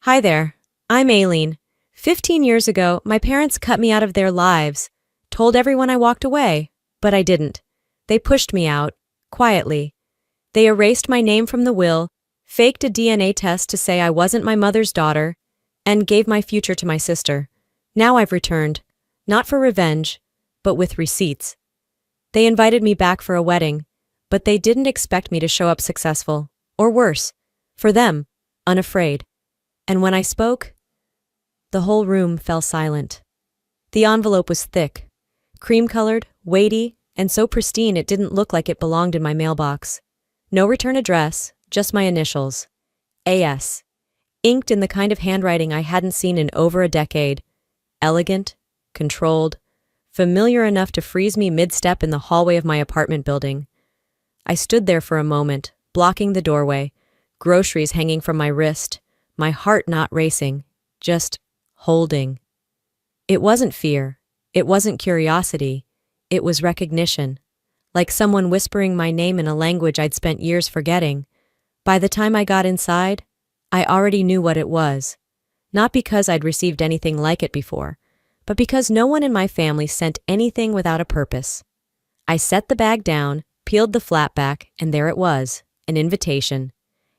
Hi there. I'm Aileen. 15 years ago, my parents cut me out of their lives, told everyone I walked away, but I didn't. They pushed me out, quietly. They erased my name from the will, faked a DNA test to say I wasn't my mother's daughter, and gave my future to my sister. Now I've returned, not for revenge, but with receipts. They invited me back for a wedding, but they didn't expect me to show up successful, or worse, for them, unafraid. And when I spoke, the whole room fell silent. The envelope was thick, cream-colored, weighty, and so pristine it didn't look like it belonged in my mailbox. No return address, just my initials. A.S. Inked in the kind of handwriting I hadn't seen in over a decade. Elegant, controlled, familiar enough to freeze me mid-step in the hallway of my apartment building. I stood there for a moment, blocking the doorway, groceries hanging from my wrist, my heart not racing, just holding. It wasn't fear. It wasn't curiosity. It was recognition. Like someone whispering my name in a language I'd spent years forgetting. By the time I got inside, I already knew what it was. Not because I'd received anything like it before, but because no one in my family sent anything without a purpose. I set the bag down, peeled the flap back, and there it was, an invitation.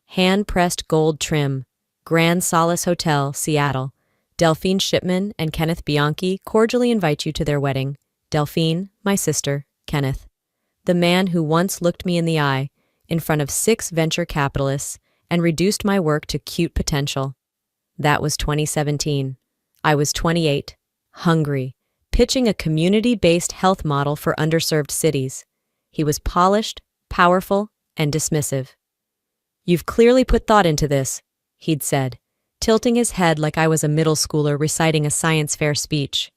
Hand-pressed gold trim. Grand Solace Hotel, Seattle. Delphine Shipman and Kenneth Bianchi cordially invite you to their wedding. Delphine, my sister, Kenneth. The man who once looked me in the eye, in front of 6 venture capitalists, and reduced my work to cute potential. That was 2017. I was 28, hungry, pitching a community-based health model for underserved cities. He was polished, powerful, and dismissive. "You've clearly put thought into this," he'd said, tilting his head like I was a middle schooler reciting a science fair speech.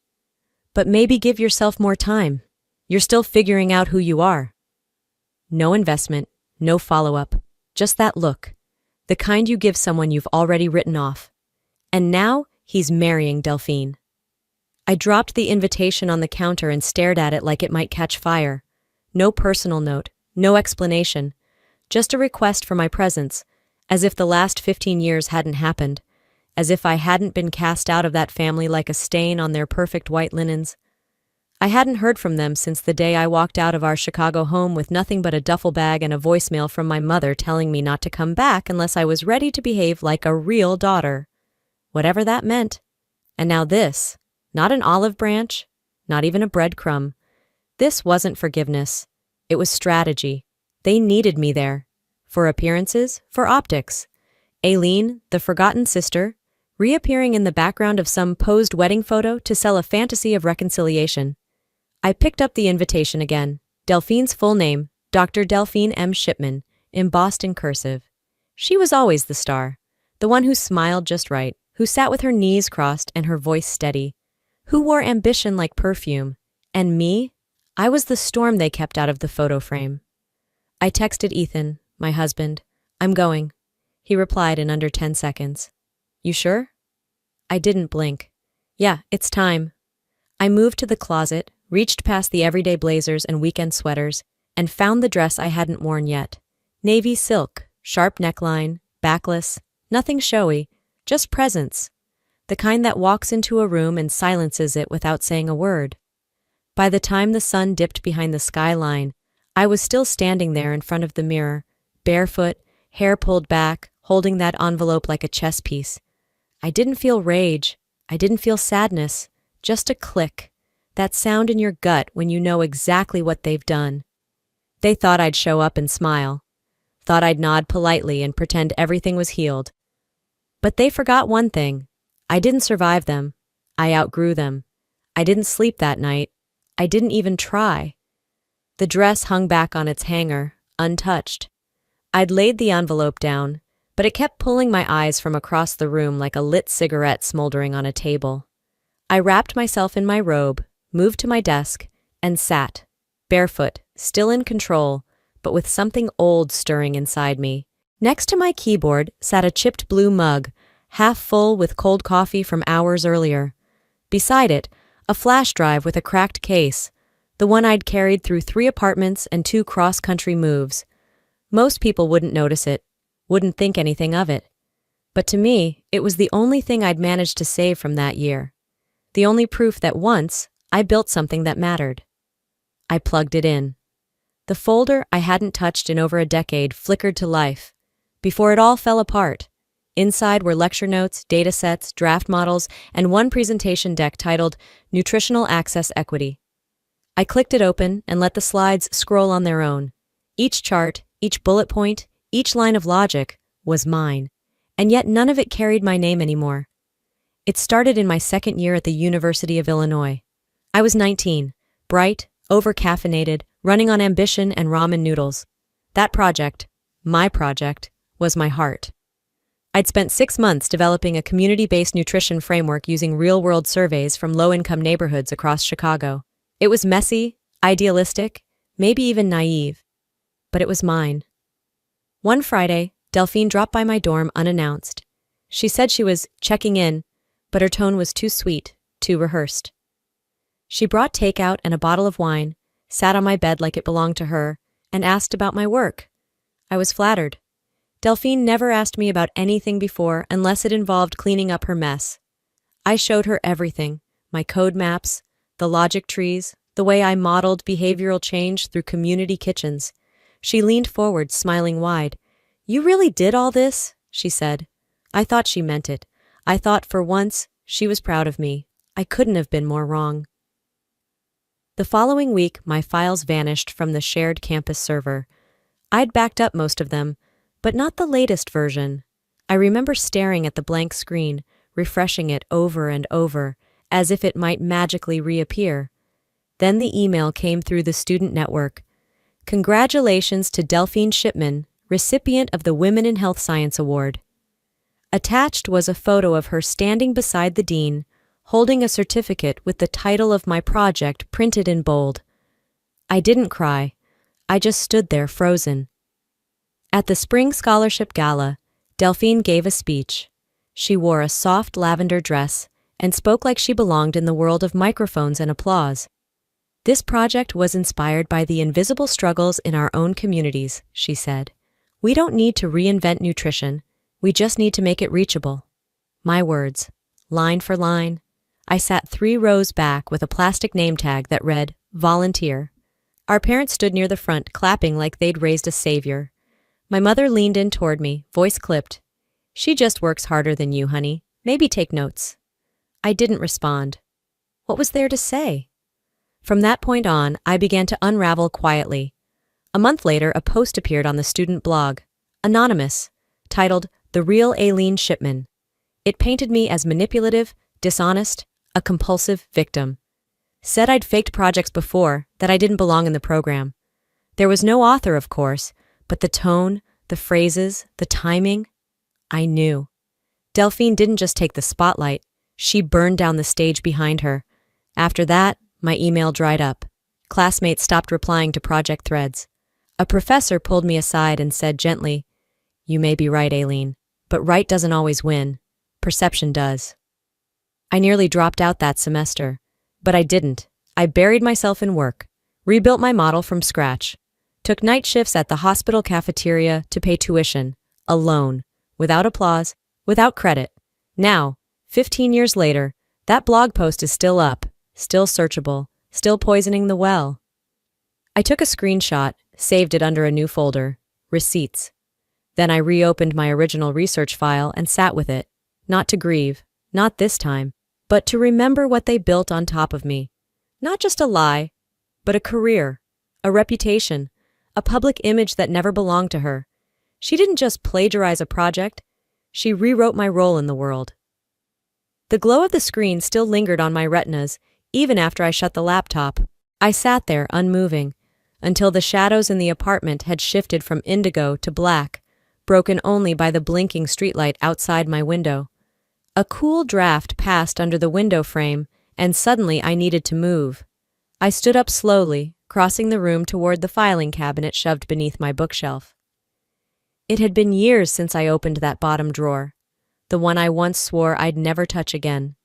"But maybe give yourself more time. You're still figuring out who you are." No investment, no follow-up, just that look, the kind you give someone you've already written off. And now he's marrying Delphine. I dropped the invitation on the counter and stared at it like it might catch fire. No personal note, no explanation, just a request for my presence, as if the last 15 years hadn't happened, as if I hadn't been cast out of that family like a stain on their perfect white linens. I hadn't heard from them since the day I walked out of our Chicago home with nothing but a duffel bag and a voicemail from my mother telling me not to come back unless I was ready to behave like a real daughter. Whatever that meant. And now this, not an olive branch, not even a breadcrumb. This wasn't forgiveness. It was strategy. They needed me there. For appearances, for optics. Aileen, the forgotten sister, reappearing in the background of some posed wedding photo to sell a fantasy of reconciliation. I picked up the invitation again. Delphine's full name, Dr. Delphine M. Shipman, embossed in cursive. She was always the star, the one who smiled just right, who sat with her knees crossed and her voice steady, who wore ambition like perfume. And me? I was the storm they kept out of the photo frame. I texted Ethan, my husband. "I'm going." He replied in under 10 seconds. "You sure?" I didn't blink. "Yeah, it's time." I moved to the closet, reached past the everyday blazers and weekend sweaters, and found the dress I hadn't worn yet. Navy silk, sharp neckline, backless, nothing showy, just presence. The kind that walks into a room and silences it without saying a word. By the time the sun dipped behind the skyline, I was still standing there in front of the mirror, barefoot, hair pulled back, holding that envelope like a chess piece. I didn't feel rage. I didn't feel sadness. Just a click. That sound in your gut when you know exactly what they've done. They thought I'd show up and smile. Thought I'd nod politely and pretend everything was healed. But they forgot one thing. I didn't survive them. I outgrew them. I didn't sleep that night. I didn't even try. The dress hung back on its hanger, untouched. I'd laid the envelope down, but it kept pulling my eyes from across the room like a lit cigarette smoldering on a table. I wrapped myself in my robe, moved to my desk, and sat, barefoot, still in control, but with something old stirring inside me. Next to my keyboard sat a chipped blue mug, half full with cold coffee from hours earlier. Beside it, a flash drive with a cracked case, the one I'd carried through 3 apartments and 2 cross-country moves. Most people wouldn't notice it, wouldn't think anything of it. But to me, it was the only thing I'd managed to save from that year. The only proof that once, I built something that mattered. I plugged it in. The folder I hadn't touched in over a decade flickered to life. Before it all fell apart. Inside were lecture notes, datasets, draft models, and one presentation deck titled Nutritional Access Equity. I clicked it open and let the slides scroll on their own. Each chart, each bullet point, each line of logic was mine, and yet none of it carried my name anymore. It started in my second year at the University of Illinois. I was 19, bright, over-caffeinated, running on ambition and ramen noodles. That project, my project, was my heart. I'd spent 6 months developing a community-based nutrition framework using real-world surveys from low-income neighborhoods across Chicago. It was messy, idealistic, maybe even naive, but it was mine. One Friday, Delphine dropped by my dorm unannounced. She said she was checking in, but her tone was too sweet, too rehearsed. She brought takeout and a bottle of wine, sat on my bed like it belonged to her, and asked about my work. I was flattered. Delphine never asked me about anything before unless it involved cleaning up her mess. I showed her everything, my code maps, the logic trees, the way I modeled behavioral change through community kitchens. She leaned forward, smiling wide. "You really did all this?" she said. I thought she meant it. I thought for once she was proud of me. I couldn't have been more wrong. The following week, my files vanished from the shared campus server. I'd backed up most of them, but not the latest version. I remember staring at the blank screen, refreshing it over and over, as if it might magically reappear. Then the email came through the student network. "Congratulations to Delphine Shipman, recipient of the Women in Health Science Award." Attached was a photo of her standing beside the dean, holding a certificate with the title of my project printed in bold. I didn't cry. I just stood there frozen. At the Spring Scholarship Gala, Delphine gave a speech. She wore a soft lavender dress and spoke like she belonged in the world of microphones and applause. "This project was inspired by the invisible struggles in our own communities," she said. "We don't need to reinvent nutrition. We just need to make it reachable." My words, line for line. I sat 3 rows back with a plastic name tag that read, "Volunteer." Our parents stood near the front, clapping like they'd raised a savior. My mother leaned in toward me, voice clipped. "She just works harder than you, honey. Maybe take notes." I didn't respond. What was there to say? From that point on, I began to unravel quietly. A month later, a post appeared on the student blog, anonymous, titled "The Real Aileen Shipman." It painted me as manipulative, dishonest, a compulsive victim. Said I'd faked projects before, that I didn't belong in the program. There was no author, of course, but the tone, the phrases, the timing, I knew. Delphine didn't just take the spotlight, she burned down the stage behind her. After that, my email dried up. Classmates stopped replying to project threads. A professor pulled me aside and said gently, "You may be right, Aileen, but right doesn't always win. Perception does." I nearly dropped out that semester, but I didn't. I buried myself in work, rebuilt my model from scratch, took night shifts at the hospital cafeteria to pay tuition, alone, without applause, without credit. Now, 15 years later, that blog post is still up, still searchable, still poisoning the well. I took a screenshot, saved it under a new folder, receipts. Then I reopened my original research file and sat with it, not to grieve, not this time, but to remember what they built on top of me. Not just a lie, but a career, a reputation, a public image that never belonged to her. She didn't just plagiarize a project, she rewrote my role in the world. The glow of the screen still lingered on my retinas, even after I shut the laptop. I sat there, unmoving, until the shadows in the apartment had shifted from indigo to black, broken only by the blinking streetlight outside my window. A cool draft passed under the window frame, and suddenly I needed to move. I stood up slowly, crossing the room toward the filing cabinet shoved beneath my bookshelf. It had been years since I opened that bottom drawer, the one I once swore I'd never touch again.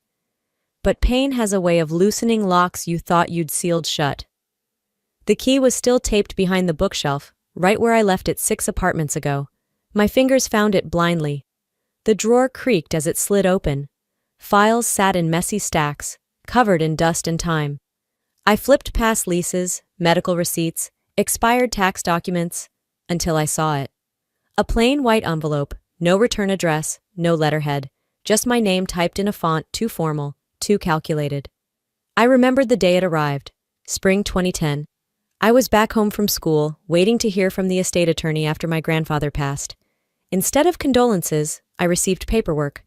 But pain has a way of loosening locks you thought you'd sealed shut. The key was still taped behind the bookshelf, right where I left it 6 apartments ago. My fingers found it blindly. The drawer creaked as it slid open. Files sat in messy stacks, covered in dust and time. I flipped past leases, medical receipts, expired tax documents, until I saw it. A plain white envelope, no return address, no letterhead, just my name typed in a font too formal, too calculated. I remembered the day it arrived, spring 2010. I was back home from school, waiting to hear from the estate attorney after my grandfather passed. Instead of condolences, I received paperwork.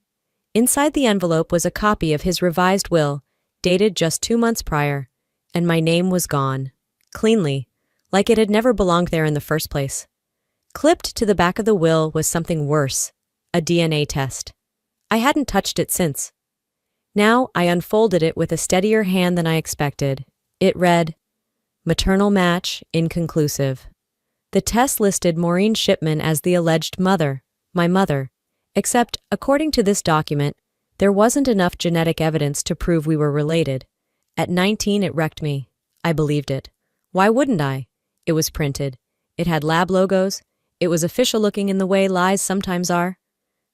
Inside the envelope was a copy of his revised will, dated just 2 months prior, and my name was gone. Cleanly, like it had never belonged there in the first place. Clipped to the back of the will was something worse, a DNA test. I hadn't touched it since. Now I unfolded it with a steadier hand than I expected. It read, "Maternal match inconclusive." The test listed Maureen Shipman as the alleged mother, my mother, except, according to this document, there wasn't enough genetic evidence to prove we were related. At 19, it wrecked me. I believed it. Why wouldn't I? It was printed. It had lab logos. It was official looking in the way lies sometimes are.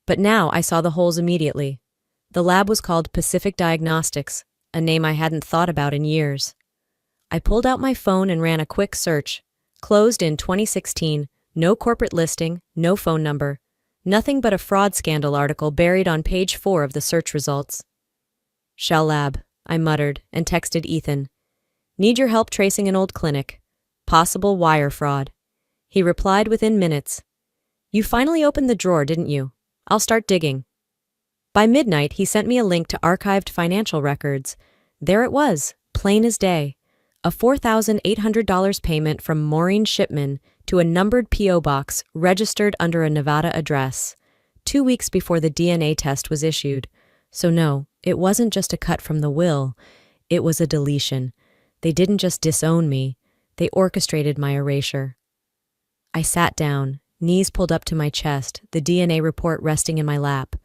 But now I saw the holes immediately. The lab was called Pacific Diagnostics, a name I hadn't thought about in years. I pulled out my phone and ran a quick search. Closed in 2016, no corporate listing, no phone number. Nothing but a fraud scandal article buried on page 4 of the search results. "Shell Lab," I muttered and texted Ethan. "Need your help tracing an old clinic. Possible wire fraud." He replied within minutes. "You finally opened the drawer, didn't you? I'll start digging." By midnight, he sent me a link to archived financial records. There it was, plain as day. A $4,800 payment from Maureen Shipman to a numbered P.O. box registered under a Nevada address, 2 weeks before the DNA test was issued. So no, it wasn't just a cut from the will. It was a deletion. They didn't just disown me. They orchestrated my erasure. I sat down, knees pulled up to my chest, the DNA report resting in my lap.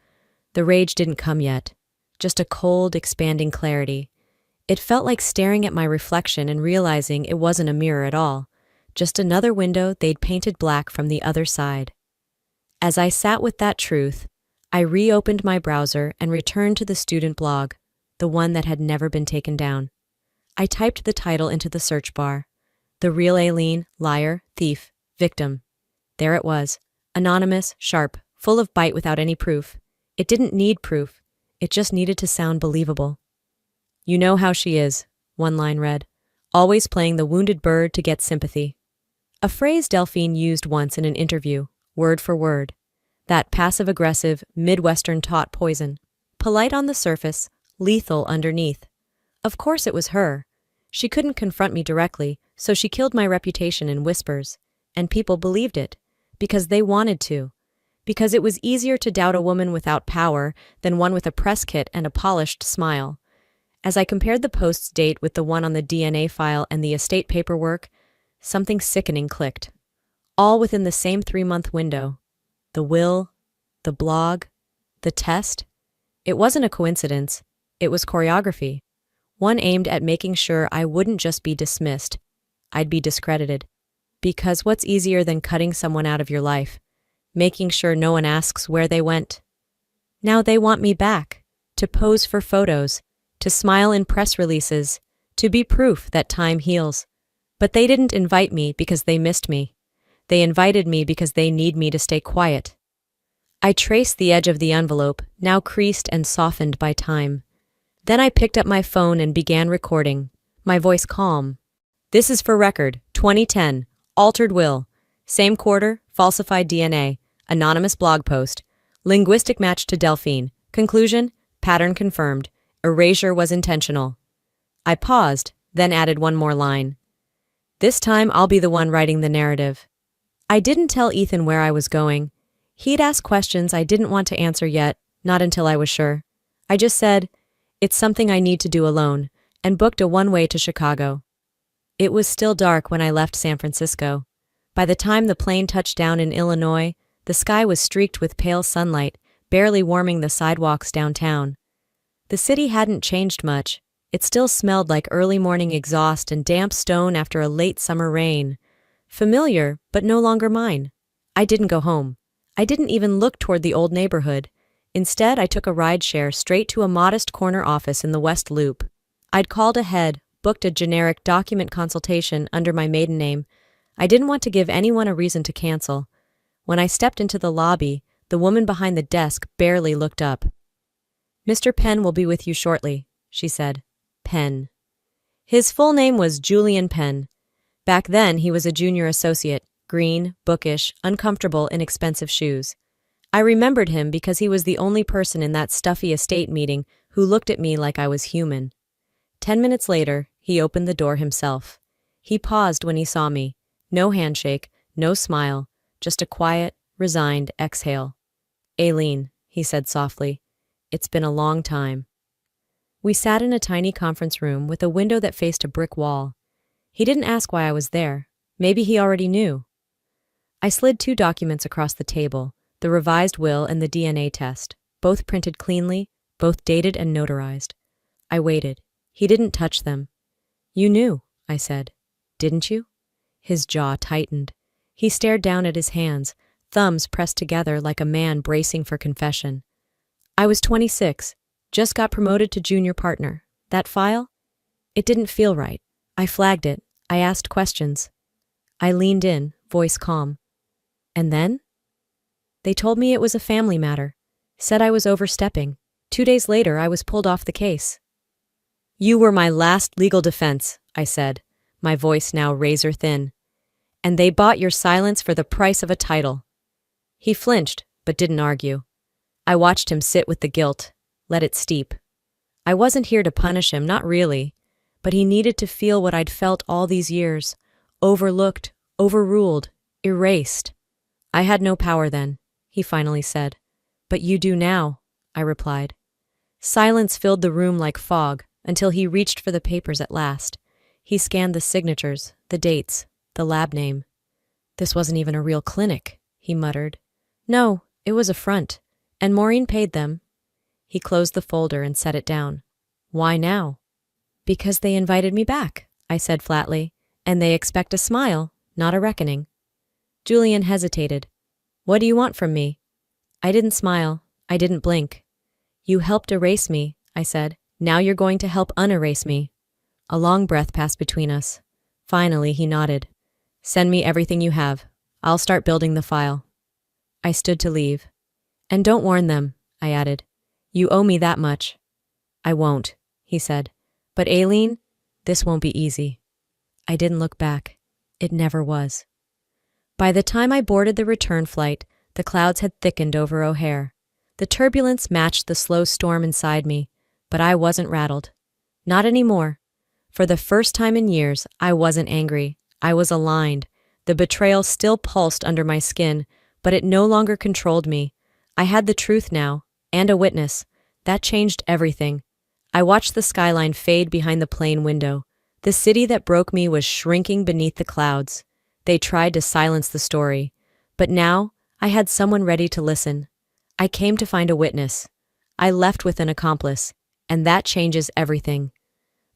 The rage didn't come yet. Just a cold, expanding clarity. It felt like staring at my reflection and realizing it wasn't a mirror at all, just another window they'd painted black from the other side. As I sat with that truth, I reopened my browser and returned to the student blog, the one that had never been taken down. I typed the title into the search bar. The Real Aileen, Liar, Thief, Victim. There it was, anonymous, sharp, full of bite without any proof. It didn't need proof. It just needed to sound believable. "You know how she is," one line read, "always playing the wounded bird to get sympathy." A phrase Delphine used once in an interview, word for word. That passive-aggressive, Midwestern-taught poison. Polite on the surface, lethal underneath. Of course it was her. She couldn't confront me directly, so she killed my reputation in whispers. And people believed it. Because they wanted to. Because it was easier to doubt a woman without power than one with a press kit and a polished smile. As I compared the post's date with the one on the DNA file and the estate paperwork, something sickening clicked. All within the same 3-month window. The will, the blog, the test. It wasn't a coincidence. It was choreography. One aimed at making sure I wouldn't just be dismissed. I'd be discredited. Because what's easier than cutting someone out of your life? Making sure no one asks where they went. Now they want me back. To pose for photos. To smile in press releases, to be proof that time heals. But they didn't invite me because they missed me. They invited me because they need me to stay quiet. I traced the edge of the envelope, now creased and softened by time. Then I picked up my phone and began recording, my voice calm. "This is for record, 2010, altered will, same quarter, falsified DNA, anonymous blog post, linguistic match to Delphine, conclusion, pattern confirmed. Erasure was intentional." I paused, then added one more line. "This time I'll be the one writing the narrative." I didn't tell Ethan where I was going. He'd ask questions I didn't want to answer yet, not until I was sure. I just said, "It's something I need to do alone," and booked a one-way to Chicago. It was still dark when I left San Francisco. By the time the plane touched down in Illinois, the sky was streaked with pale sunlight, barely warming the sidewalks downtown. The city hadn't changed much. It still smelled like early morning exhaust and damp stone after a late summer rain. Familiar, but no longer mine. I didn't go home. I didn't even look toward the old neighborhood. Instead, I took a rideshare straight to a modest corner office in the West Loop. I'd called ahead, booked a generic document consultation under my maiden name. I didn't want to give anyone a reason to cancel. When I stepped into the lobby, the woman behind the desk barely looked up. "Mr. Penn will be with you shortly," she said. Penn. His full name was Julian Penn. Back then, he was a junior associate, green, bookish, uncomfortable in expensive shoes. I remembered him because he was the only person in that stuffy estate meeting who looked at me like I was human. 10 minutes later, he opened the door himself. He paused when he saw me. No handshake, no smile, just a quiet, resigned exhale. "Aileen," he said softly, "it's been a long time." We sat in a tiny conference room with a window that faced a brick wall. He didn't ask why I was there. Maybe he already knew. I slid 2 documents across the table, the revised will and the DNA test, both printed cleanly, both dated and notarized. I waited. He didn't touch them. "You knew," I said. "Didn't you?" His jaw tightened. He stared down at his hands, thumbs pressed together like a man bracing for confession. "I was 26, just got promoted to junior partner. That file? It didn't feel right. I flagged it. I asked questions." I leaned in, voice calm. "And then?" "They told me it was a family matter. Said I was overstepping. 2 days later, I was pulled off the case." "You were my last legal defense," I said, my voice now razor thin. "And they bought your silence for the price of a title." He flinched, but didn't argue. I watched him sit with the guilt, let it steep. I wasn't here to punish him, not really, but he needed to feel what I'd felt all these years, overlooked, overruled, erased. "I had no power then," he finally said. "But you do now," I replied. Silence filled the room like fog until he reached for the papers at last. He scanned the signatures, the dates, the lab name. "This wasn't even a real clinic," he muttered. "No, it was a front, and Maureen paid them." He closed the folder and set it down. "Why now?" "Because they invited me back," I said flatly, "and they expect a smile, not a reckoning." Julian hesitated. "What do you want from me?" I didn't smile. I didn't blink. "You helped erase me," I said. "Now you're going to help unerase me." A long breath passed between us. Finally, he nodded. "Send me everything you have. I'll start building the file." I stood to leave. "And don't warn them," I added. "You owe me that much." "I won't," he said. "But Aileen, this won't be easy." I didn't look back. It never was. By the time I boarded the return flight, the clouds had thickened over O'Hare. The turbulence matched the slow storm inside me, but I wasn't rattled. Not anymore. For the first time in years, I wasn't angry. I was aligned. The betrayal still pulsed under my skin, but it no longer controlled me. I had the truth now, and a witness. That changed everything. I watched the skyline fade behind the plane window. The city that broke me was shrinking beneath the clouds. They tried to silence the story. But now, I had someone ready to listen. I came to find a witness. I left with an accomplice, and that changes everything.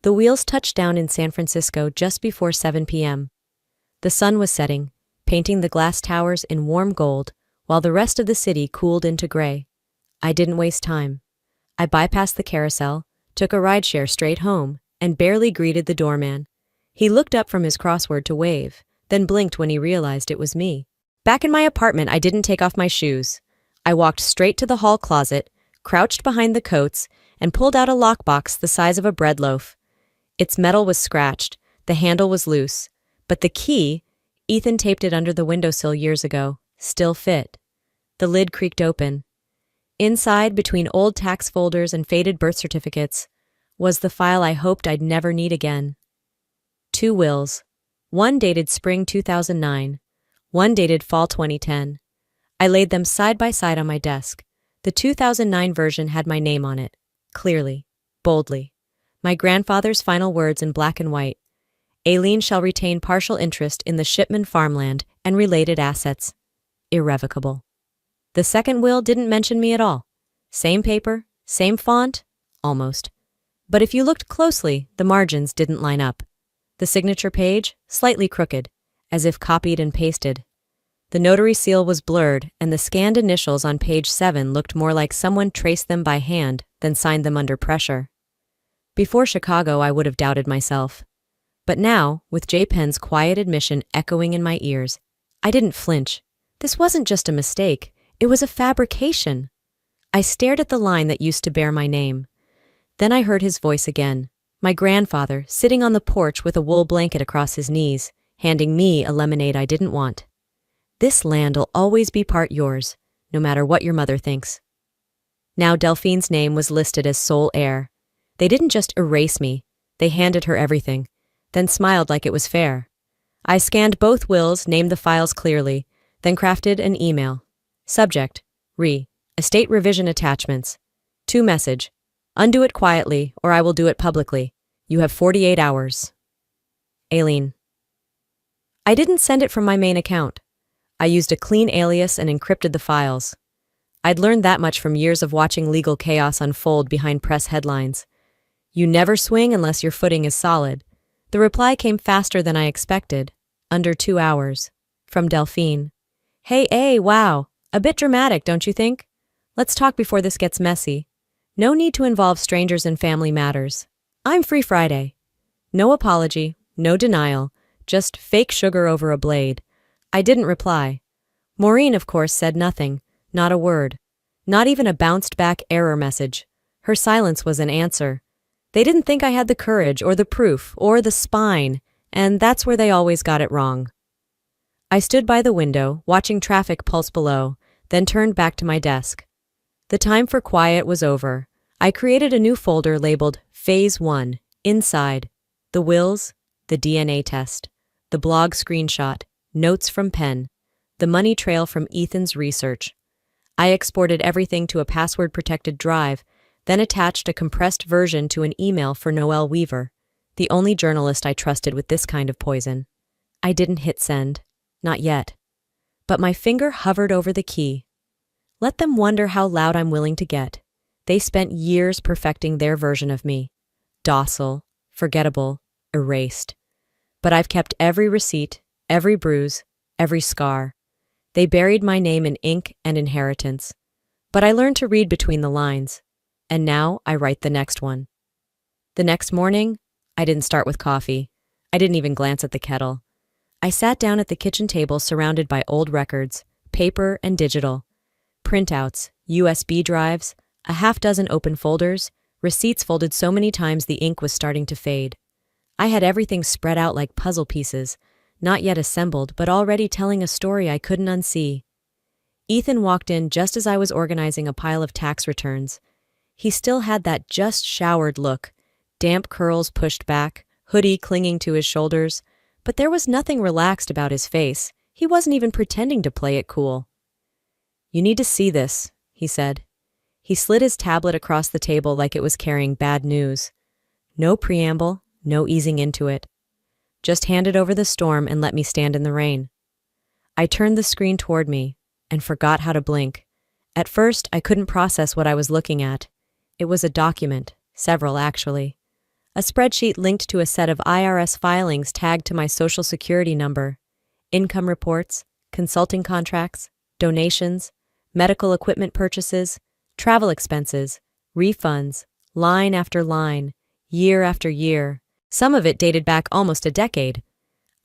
The wheels touched down in San Francisco just before 7 p.m. The sun was setting, painting the glass towers in warm gold, while the rest of the city cooled into gray. I didn't waste time. I bypassed the carousel, took a rideshare straight home, and barely greeted the doorman. He looked up from his crossword to wave, then blinked when he realized it was me. Back in my apartment, I didn't take off my shoes. I walked straight to the hall closet, crouched behind the coats, and pulled out a lockbox the size of a bread loaf. Its metal was scratched, the handle was loose, but the key, Ethan taped it under the windowsill years ago, still fit. The lid creaked open. Inside, between old tax folders and faded birth certificates, was the file I hoped I'd never need again. 2 wills. One dated spring 2009. One dated fall 2010. I laid them side by side on my desk. The 2009 version had my name on it, clearly, boldly. My grandfather's final words in black and white. Aileen shall retain partial interest in the Shipman farmland and related assets. Irrevocable. The second will didn't mention me at all. Same paper, same font, almost. But if you looked closely, the margins didn't line up. The signature page, slightly crooked, as if copied and pasted. The notary seal was blurred, and the scanned initials on page 7 looked more like someone traced them by hand than signed them under pressure. Before Chicago, I would have doubted myself. But now, with J. Penn's quiet admission echoing in my ears, I didn't flinch. This wasn't just a mistake, it was a fabrication. I stared at the line that used to bear my name. Then I heard his voice again, my grandfather sitting on the porch with a wool blanket across his knees, handing me a lemonade I didn't want. This land'll always be part yours, no matter what your mother thinks. Now Delphine's name was listed as sole heir. They didn't just erase me, they handed her everything, then smiled like it was fair. I scanned both wills, named the files clearly, then crafted an email. Subject, Estate revision attachments. To message, undo it quietly or I will do it publicly. You have 48 hours. Aileen. I didn't send it from my main account. I used a clean alias and encrypted the files. I'd learned that much from years of watching legal chaos unfold behind press headlines. You never swing unless your footing is solid. The reply came faster than I expected, under 2 hours, from Delphine. Hey, wow, a bit dramatic, don't you think? Let's talk before this gets messy. No need to involve strangers in family matters. I'm free Friday. No apology, no denial, just fake sugar over a blade. I didn't reply. Maureen, of course, said nothing, not a word. Not even a bounced-back error message. Her silence was an answer. They didn't think I had the courage or the proof or the spine, and that's where they always got it wrong. I stood by the window, watching traffic pulse below, then turned back to my desk. The time for quiet was over. I created a new folder labeled Phase 1, inside, the wills, the DNA test, the blog screenshot, notes from Penn, the money trail from Ethan's research. I exported everything to a password-protected drive, then attached a compressed version to an email for Noelle Weaver, the only journalist I trusted with this kind of poison. I didn't hit send. Not yet. But my finger hovered over the key. Let them wonder how loud I'm willing to get. They spent years perfecting their version of me. Docile, forgettable, erased. But I've kept every receipt, every bruise, every scar. They buried my name in ink and inheritance. But I learned to read between the lines. And now I write the next one. The next morning, I didn't start with coffee. I didn't even glance at the kettle. I sat down at the kitchen table surrounded by old records, paper and digital. Printouts, USB drives, a half-dozen open folders, receipts folded so many times the ink was starting to fade. I had everything spread out like puzzle pieces, not yet assembled but already telling a story I couldn't unsee. Ethan walked in just as I was organizing a pile of tax returns. He still had that just-showered look, damp curls pushed back, hoodie clinging to his shoulders, but there was nothing relaxed about his face. He wasn't even pretending to play it cool. You need to see this, he said. He slid his tablet across the table like it was carrying bad news. No preamble, no easing into it. Just hand it over the storm and let me stand in the rain. I turned the screen toward me and forgot how to blink. At first, I couldn't process what I was looking at. It was a document, several actually. A spreadsheet linked to a set of IRS filings tagged to my Social Security number. Income reports, consulting contracts, donations, medical equipment purchases, travel expenses, refunds, line after line, year after year. Some of it dated back almost a decade.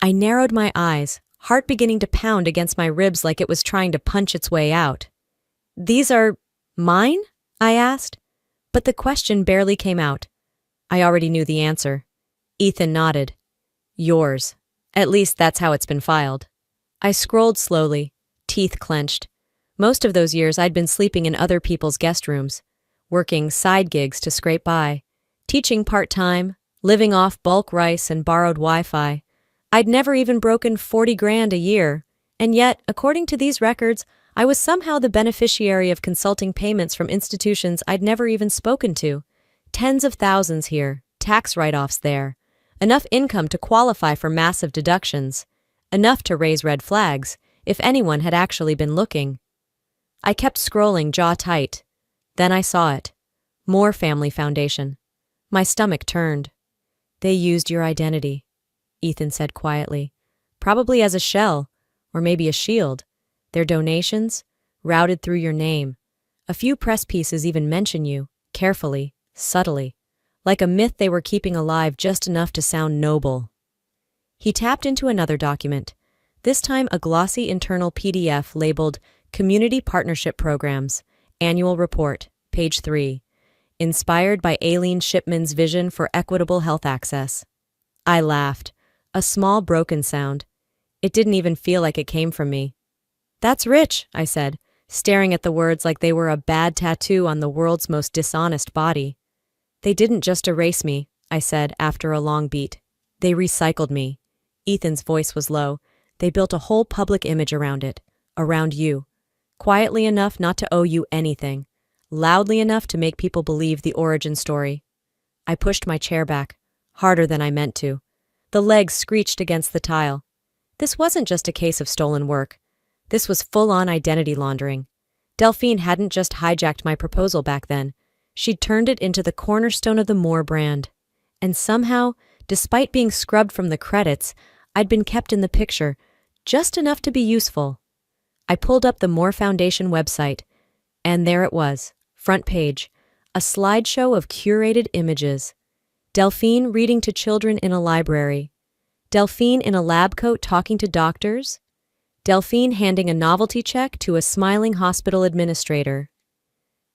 I narrowed my eyes, heart beginning to pound against my ribs like it was trying to punch its way out. These are mine? I asked. But the question barely came out. I already knew the answer. Ethan nodded. Yours. At least that's how it's been filed. I scrolled slowly, teeth clenched. Most of those years I'd been sleeping in other people's guest rooms, working side gigs to scrape by, teaching part-time, living off bulk rice and borrowed Wi-Fi. I'd never even broken 40 grand a year, and yet, according to these records, I was somehow the beneficiary of consulting payments from institutions I'd never even spoken to. Tens of thousands here, tax write-offs there, enough income to qualify for massive deductions, enough to raise red flags, if anyone had actually been looking. I kept scrolling, jaw tight. Then I saw it. More family foundation. My stomach turned. They used your identity, Ethan said quietly. Probably as a shell, or maybe a shield. Their donations? Routed through your name. A few press pieces even mention you, carefully, subtly. Like a myth they were keeping alive just enough to sound noble. He tapped into another document, this time a glossy internal PDF labeled Community Partnership Programs, Annual Report, page 3. Inspired by Aileen Shipman's vision for equitable health access. I laughed, a small broken sound. It didn't even feel like it came from me. That's rich, I said, staring at the words like they were a bad tattoo on the world's most dishonest body. They didn't just erase me, I said after a long beat. They recycled me. Ethan's voice was low. They built a whole public image around it, around you. Quietly enough not to owe you anything. Loudly enough to make people believe the origin story. I pushed my chair back, harder than I meant to. The legs screeched against the tile. This wasn't just a case of stolen work. This was full-on identity laundering. Delphine hadn't just hijacked my proposal back then. She'd turned it into the cornerstone of the Moore brand. And somehow, despite being scrubbed from the credits, I'd been kept in the picture, just enough to be useful. I pulled up the Moore Foundation website, and there it was, front page, a slideshow of curated images. Delphine reading to children in a library. Delphine in a lab coat talking to doctors. Delphine handing a novelty check to a smiling hospital administrator.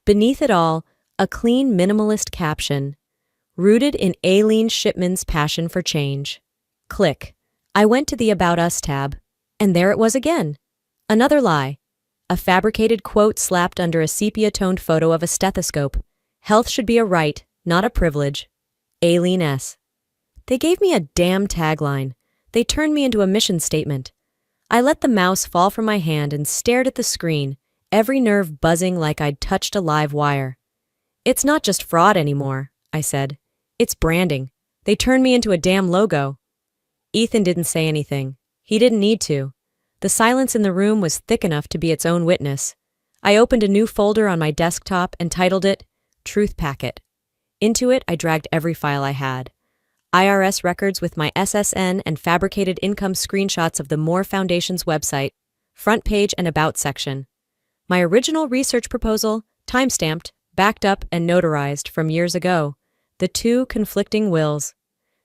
Beneath it all, a clean minimalist caption, rooted in Aileen Shipman's passion for change. Click. I went to the About Us tab, and there it was again. Another lie. A fabricated quote slapped under a sepia-toned photo of a stethoscope. Health should be a right, not a privilege. Aileen S. They gave me a damn tagline. They turned me into a mission statement. I let the mouse fall from my hand and stared at the screen, every nerve buzzing like I'd touched a live wire. It's not just fraud anymore, I said. It's branding. They turned me into a damn logo. Ethan didn't say anything. He didn't need to. The silence in the room was thick enough to be its own witness. I opened a new folder on my desktop and titled it Truth Packet. Into it, I dragged every file I had. IRS records with my SSN and fabricated income screenshots of the Moore Foundation's website, front page and about section. My original research proposal, timestamped, backed up and notarized from years ago. The two conflicting wills.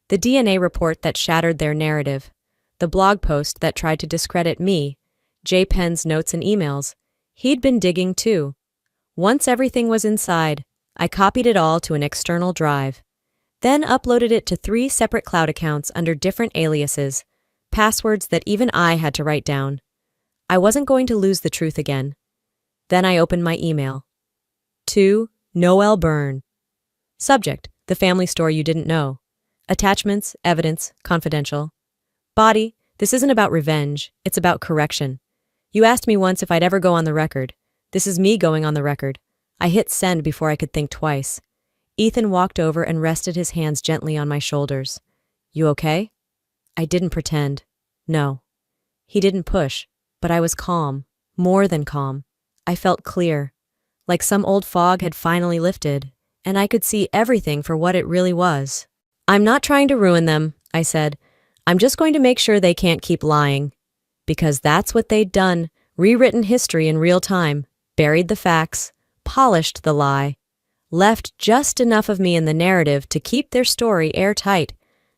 The DNA report that shattered their narrative. The blog post that tried to discredit me. J. Penn's notes and emails. He'd been digging too. Once everything was inside, I copied it all to an external drive. Then uploaded it to 3 separate cloud accounts under different aliases, passwords that even I had to write down. I wasn't going to lose the truth again. Then I opened my email. To Noel Byrne. Subject, the family store you didn't know. Attachments, evidence, confidential. Body, this isn't about revenge, it's about correction. You asked me once if I'd ever go on the record. This is me going on the record. I hit send before I could think twice. Ethan walked over and rested his hands gently on my shoulders. You okay? I didn't pretend. No. He didn't push, but I was calm, more than calm. I felt clear, like some old fog had finally lifted, and I could see everything for what it really was. I'm not trying to ruin them, I said. I'm just going to make sure they can't keep lying. Because that's what they'd done, rewritten history in real time, buried the facts, polished the lie. Left just enough of me in the narrative to keep their story airtight,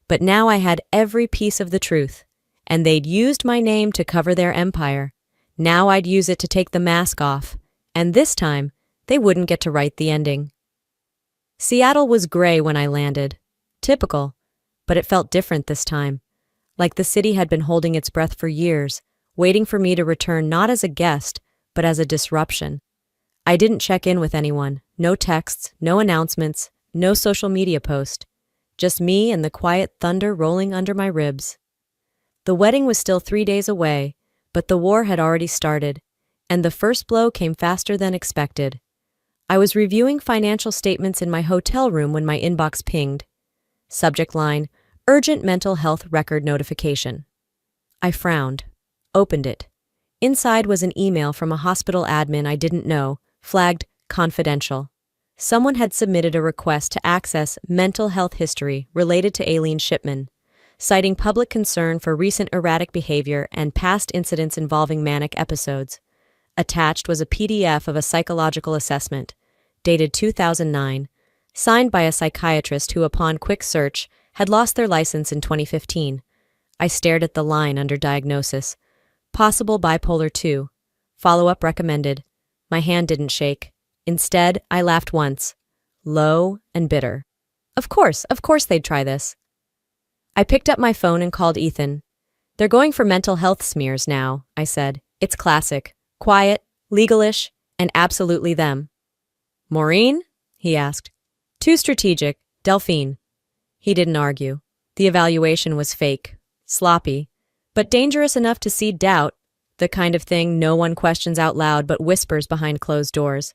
but now I had every piece of the truth, and they'd used my name to cover their empire. Now I'd use it to take the mask off, and this time, they wouldn't get to write the ending. Seattle was gray when I landed. Typical, but it felt different this time, like the city had been holding its breath for years, waiting for me to return not as a guest, but as a disruption. I didn't check in with anyone. No texts, no announcements, no social media post. Just me and the quiet thunder rolling under my ribs. The wedding was still 3 days away, but the war had already started, and the first blow came faster than expected. I was reviewing financial statements in my hotel room when my inbox pinged. Subject line, Urgent Mental Health Record Notification. I frowned, opened it. Inside was an email from a hospital admin I didn't know, flagged confidential. Someone had submitted a request to access mental health history related to Aileen Shipman, citing public concern for recent erratic behavior and past incidents involving manic episodes. Attached was a PDF of a psychological assessment, dated 2009, signed by a psychiatrist who, upon quick search, had lost their license in 2015. I stared at the line under diagnosis. Possible bipolar 2. Follow-up recommended. My hand didn't shake. Instead, I laughed once. Low and bitter. Of course they'd try this. I picked up my phone and called Ethan. They're going for mental health smears now, I said. It's classic. Quiet, legalish, and absolutely them. Maureen? He asked. Too strategic. Delphine. He didn't argue. The evaluation was fake, sloppy, but dangerous enough to seed doubt, the kind of thing no one questions out loud but whispers behind closed doors.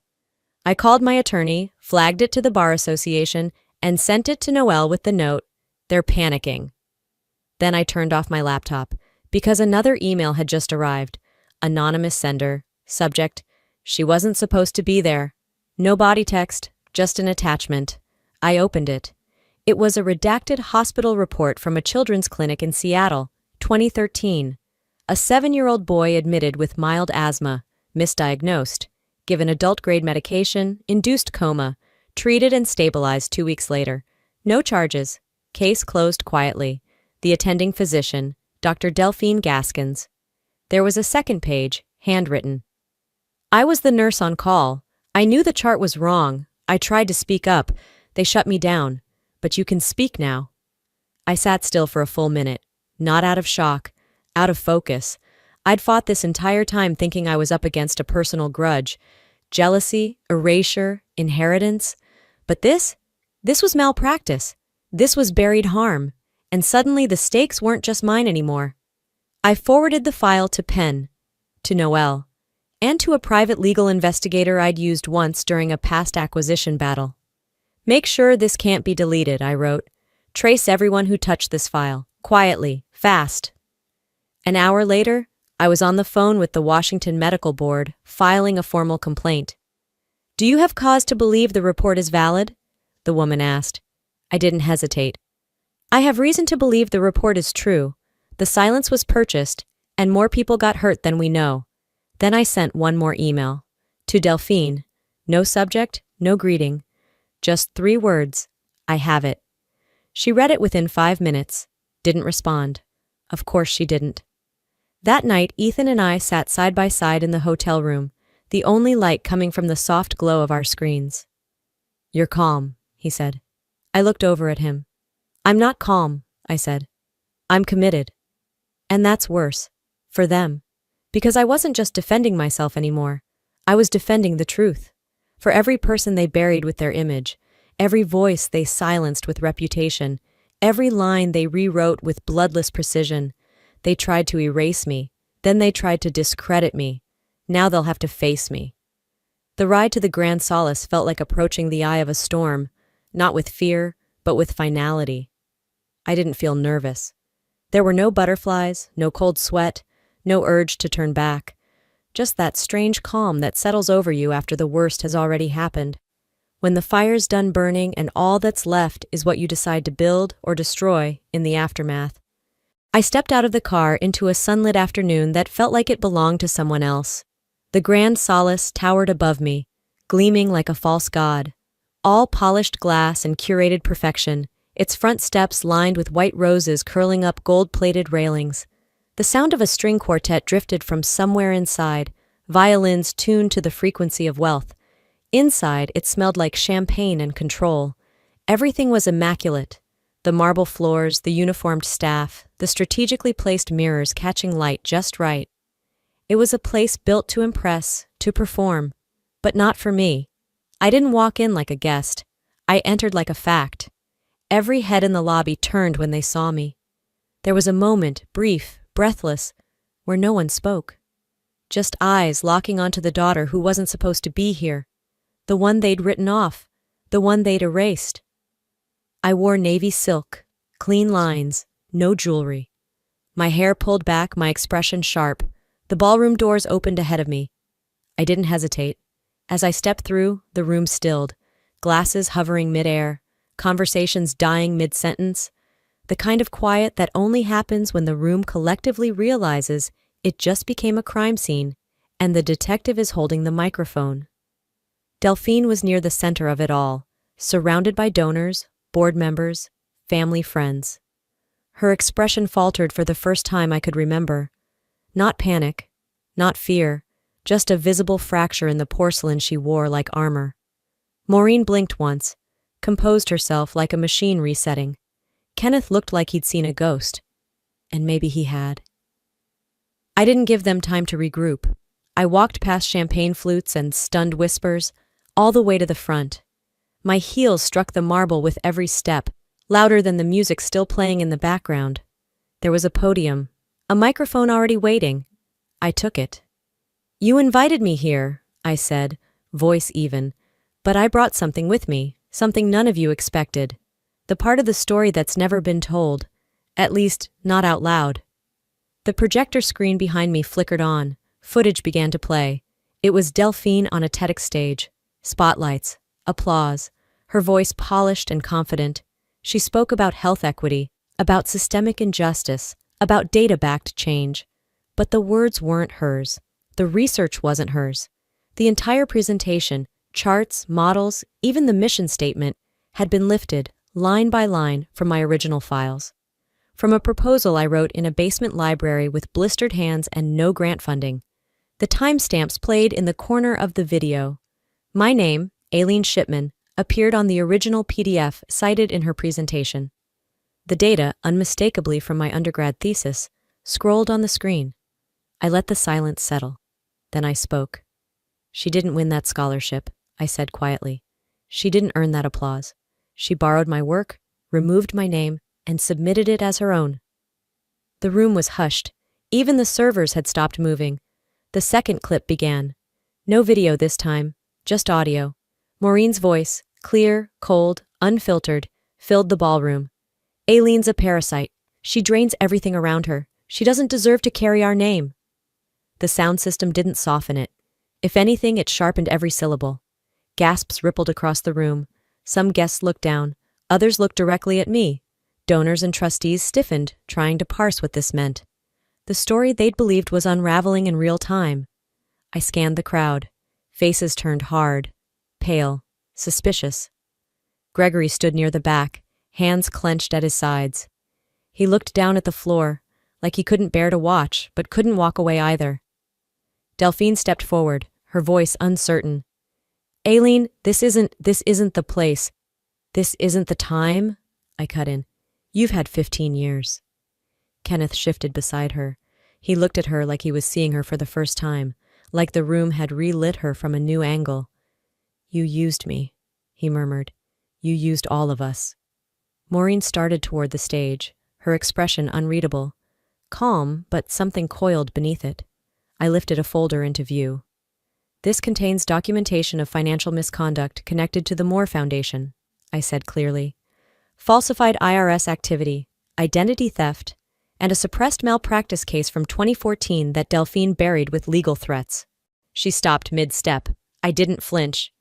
I called my attorney, flagged it to the Bar Association, and sent it to Noelle with the note, "They're panicking." Then I turned off my laptop, because another email had just arrived. Anonymous sender. Subject, "She wasn't supposed to be there." No body text, just an attachment. I opened it. It was a redacted hospital report from a children's clinic in Seattle, 2013. A 7-year-old boy admitted with mild asthma, misdiagnosed, given adult-grade medication, induced coma, treated and stabilized 2 weeks later. No charges. Case closed quietly. The attending physician, Dr. Delphine Gaskins. There was a second page, handwritten. I was the nurse on call. I knew the chart was wrong. I tried to speak up. They shut me down. But you can speak now. I sat still for a full minute, not out of shock, out of focus. I'd fought this entire time thinking I was up against a personal grudge, jealousy, erasure, inheritance. But this was malpractice. This was buried harm. And suddenly the stakes weren't just mine anymore. I forwarded the file to Penn, to Noelle, and to a private legal investigator I'd used once during a past acquisition battle. Make sure this can't be deleted, I wrote. Trace everyone who touched this file, quietly, fast. An hour later, I was on the phone with the Washington Medical Board, filing a formal complaint. Do you have cause to believe the report is valid? The woman asked. I didn't hesitate. I have reason to believe the report is true. The silence was purchased, and more people got hurt than we know. Then I sent one more email. To Delphine. No subject, no greeting. Just 3 words. I have it. She read it within 5 minutes. Didn't respond. Of course she didn't. That night, Ethan and I sat side by side in the hotel room, the only light coming from the soft glow of our screens. You're calm, he said. I looked over at him. I'm not calm, I said. I'm committed. And that's worse. For them. Because I wasn't just defending myself anymore. I was defending the truth. For every person they buried with their image, every voice they silenced with reputation, every line they rewrote with bloodless precision, they tried to erase me, then they tried to discredit me. Now they'll have to face me. The ride to the Grand Solace felt like approaching the eye of a storm, not with fear, but with finality. I didn't feel nervous. There were no butterflies, no cold sweat, no urge to turn back. Just that strange calm that settles over you after the worst has already happened. When the fire's done burning and all that's left is what you decide to build or destroy in the aftermath. I stepped out of the car into a sunlit afternoon that felt like it belonged to someone else. The Grand Solace towered above me, gleaming like a false god. All polished glass and curated perfection, its front steps lined with white roses curling up gold-plated railings. The sound of a string quartet drifted from somewhere inside, violins tuned to the frequency of wealth. Inside, it smelled like champagne and control. Everything was immaculate. The marble floors, the uniformed staff, the strategically placed mirrors catching light just right. It was a place built to impress, to perform, but not for me. I didn't walk in like a guest. I entered like a fact. Every head in the lobby turned when they saw me. There was a moment, brief, breathless, where no one spoke. Just eyes locking onto the daughter who wasn't supposed to be here. The one they'd written off. The one they'd erased. I wore navy silk, clean lines, no jewelry. My hair pulled back, my expression sharp. The ballroom doors opened ahead of me. I didn't hesitate. As I stepped through, the room stilled, glasses hovering mid-air, conversations dying mid-sentence, the kind of quiet that only happens when the room collectively realizes it just became a crime scene, and the detective is holding the microphone. Delphine was near the center of it all, surrounded by donors, board members, family friends. Her expression faltered for the first time I could remember. Not panic, not fear, just a visible fracture in the porcelain she wore like armor. Maureen blinked once, composed herself like a machine resetting. Kenneth looked like he'd seen a ghost. And maybe he had. I didn't give them time to regroup. I walked past champagne flutes and stunned whispers, all the way to the front. My heels struck the marble with every step, louder than the music still playing in the background. There was a podium, a microphone already waiting. I took it. "You invited me here," I said, voice even, "but I brought something with me, something none of you expected. The part of the story that's never been told, at least not out loud." The projector screen behind me flickered on. Footage began to play. It was Delphine on a TEDx stage. Spotlights, applause, her voice polished and confident. She spoke about health equity, about systemic injustice, about data-backed change. But the words weren't hers. The research wasn't hers. The entire presentation, charts, models, even the mission statement, had been lifted, line by line, from my original files. From a proposal I wrote in a basement library with blistered hands and no grant funding. The timestamps played in the corner of the video. My name, Aileen Shipman, appeared on the original PDF cited in her presentation. The data, unmistakably from my undergrad thesis, scrolled on the screen. I let the silence settle. Then I spoke. "She didn't win that scholarship," I said quietly. "She didn't earn that applause. She borrowed my work, removed my name, and submitted it as her own." The room was hushed. Even the servers had stopped moving. The second clip began. No video this time, just audio. Maureen's voice, clear, cold, unfiltered, filled the ballroom. "Aileen's a parasite. She drains everything around her. She doesn't deserve to carry our name." The sound system didn't soften it. If anything, it sharpened every syllable. Gasps rippled across the room. Some guests looked down. Others looked directly at me. Donors and trustees stiffened, trying to parse what this meant. The story they'd believed was unraveling in real time. I scanned the crowd. Faces turned hard, pale, suspicious. Gregory stood near the back, hands clenched at his sides. He looked down at the floor, like he couldn't bear to watch, but couldn't walk away either. Delphine stepped forward, her voice uncertain. "Aileen, this isn't the place. This isn't the time," I cut in. "You've had 15 years. Kenneth shifted beside her. He looked at her like he was seeing her for the first time, like the room had relit her from a new angle. "You used me," he murmured. "You used all of us." Maureen started toward the stage, her expression unreadable. Calm, but something coiled beneath it. I lifted a folder into view. "This contains documentation of financial misconduct connected to the Moore Foundation," I said clearly. "Falsified IRS activity, identity theft, and a suppressed malpractice case from 2014 that Delphine buried with legal threats." She stopped mid-step. I didn't flinch.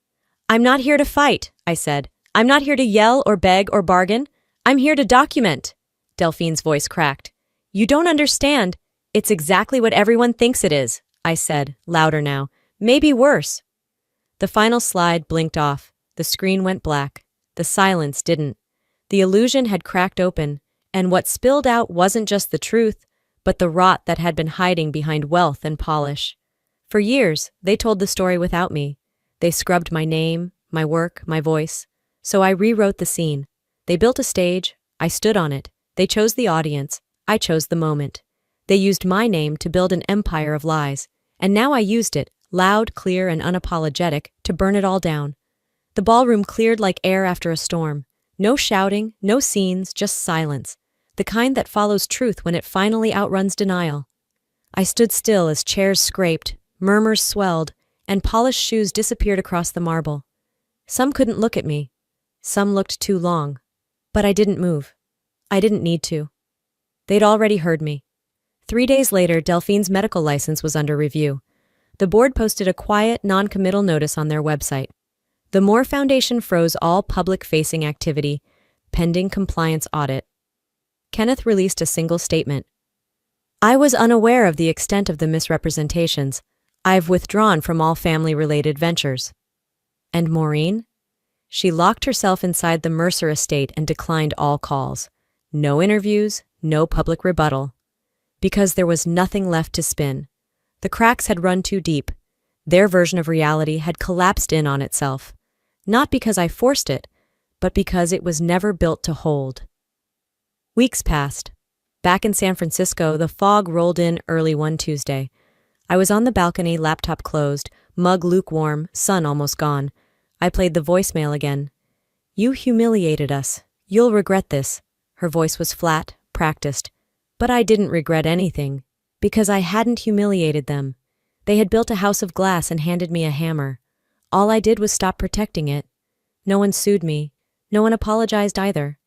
"I'm not here to fight," I said. "I'm not here to yell or beg or bargain. I'm here to document." Delphine's voice cracked. "You don't understand. It's exactly what everyone thinks it is," I said, louder now. "Maybe worse." The final slide blinked off. The screen went black. The silence didn't. The illusion had cracked open, and what spilled out wasn't just the truth, but the rot that had been hiding behind wealth and polish. For years, they told the story without me. They scrubbed my name, my work, my voice. So I rewrote the scene. They built a stage. I stood on it. They chose the audience. I chose the moment. They used my name to build an empire of lies, and now I used it, loud, clear, and unapologetic, to burn it all down. The ballroom cleared like air after a storm. No shouting, no scenes, just silence. The kind that follows truth when it finally outruns denial. I stood still as chairs scraped, murmurs swelled, and polished shoes disappeared across the marble. Some couldn't look at me. Some looked too long. But I didn't move. I didn't need to. They'd already heard me. 3 days later, Delphine's medical license was under review. The board posted a quiet, non-committal notice on their website. The Moore Foundation froze all public-facing activity, pending compliance audit. Kenneth released a single statement. "I was unaware of the extent of the misrepresentations. I've withdrawn from all family-related ventures. And Maureen? She locked herself inside the Mercer estate and declined all calls. No interviews, no public rebuttal. Because there was nothing left to spin. The cracks had run too deep. Their version of reality had collapsed in on itself. Not because I forced it, but because it was never built to hold. Weeks passed. Back in San Francisco, the fog rolled in early one Tuesday. I was on the balcony, laptop closed, mug lukewarm, sun almost gone. I played the voicemail again. "You humiliated us. You'll regret this." Her voice was flat, practiced. But I didn't regret anything, because I hadn't humiliated them. They had built a house of glass and handed me a hammer. All I did was stop protecting it. No one sued me. No one apologized either.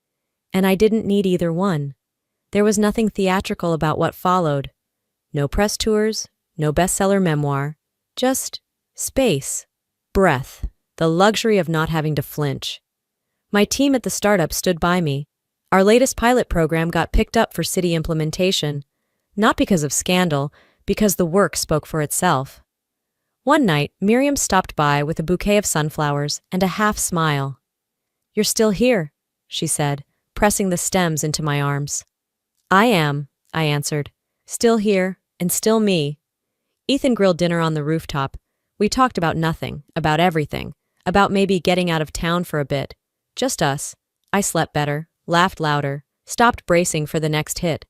And I didn't need either one. There was nothing theatrical about what followed. No press tours, no bestseller memoir. Just space, breath, the luxury of not having to flinch. My team at the startup stood by me. Our latest pilot program got picked up for city implementation. Not because of scandal, because the work spoke for itself. One night, Miriam stopped by with a bouquet of sunflowers and a half smile. "You're still here," she said, pressing the stems into my arms. "I am," I answered. "Still here, and still me." Ethan grilled dinner on the rooftop. We talked about nothing, about everything, about maybe getting out of town for a bit. Just us. I slept better, laughed louder, stopped bracing for the next hit.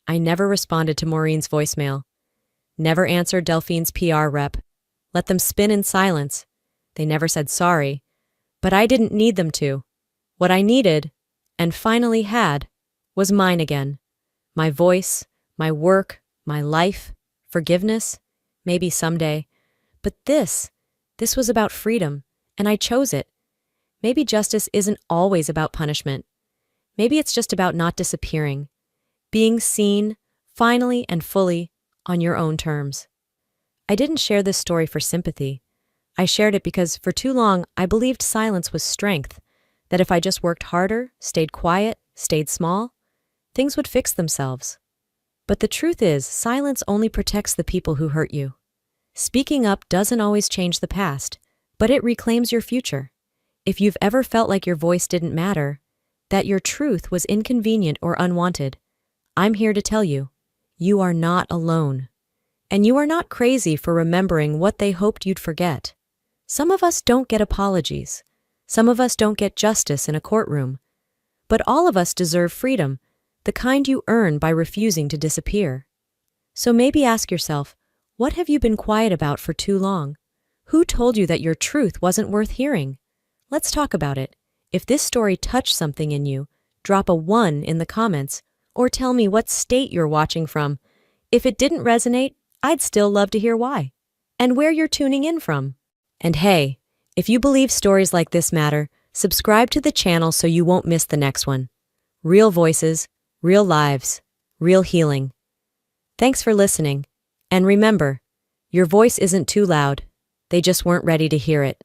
I never responded to Maureen's voicemail. Never answered Delphine's PR rep. Let them spin in silence. They never said sorry. But I didn't need them to. What I needed, and finally had, was mine again. My voice, my work, my life, forgiveness, maybe someday. But this was about freedom, and I chose it. Maybe justice isn't always about punishment. Maybe it's just about not disappearing. Being seen, finally and fully, on your own terms. I didn't share this story for sympathy. I shared it because for too long I believed silence was strength, that if I just worked harder, stayed quiet, stayed small, things would fix themselves. But the truth is, silence only protects the people who hurt you. Speaking up doesn't always change the past, but it reclaims your future. If you've ever felt like your voice didn't matter, that your truth was inconvenient or unwanted, I'm here to tell you, you are not alone. And you are not crazy for remembering what they hoped you'd forget. Some of us don't get apologies. Some of us don't get justice in a courtroom. But all of us deserve freedom, the kind you earn by refusing to disappear. So maybe ask yourself, what have you been quiet about for too long? Who told you that your truth wasn't worth hearing? Let's talk about it. If this story touched something in you, drop a 1 in the comments, or tell me what state you're watching from. If it didn't resonate, I'd still love to hear why, and where you're tuning in from. And hey, if you believe stories like this matter, subscribe to the channel so you won't miss the next one. Real voices, real lives, real healing. Thanks for listening. And remember, your voice isn't too loud. They just weren't ready to hear it.